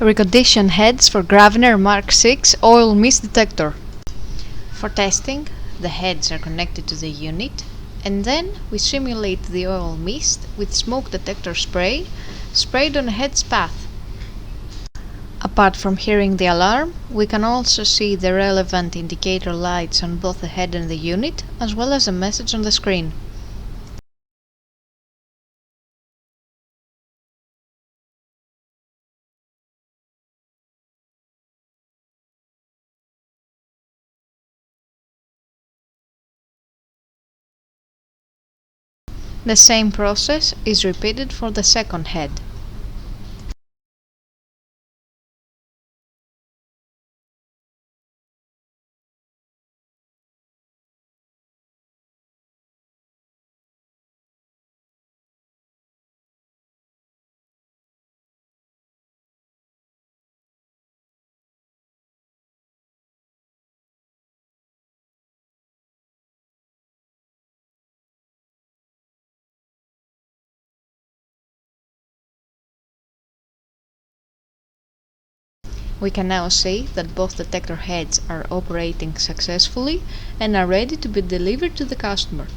Reconditioned heads for Gravner Mark 6 oil mist detector. For testing, the heads are connected to the unit, and then we simulate the oil mist with smoke detector spray sprayed on the head's path. Apart from hearing the alarm, we can also see the relevant indicator lights on both the head and the unit, as well as a message on the screen. The same process is repeated for the second head. We can now see that both detector heads are operating successfully and are ready to be delivered to the customer.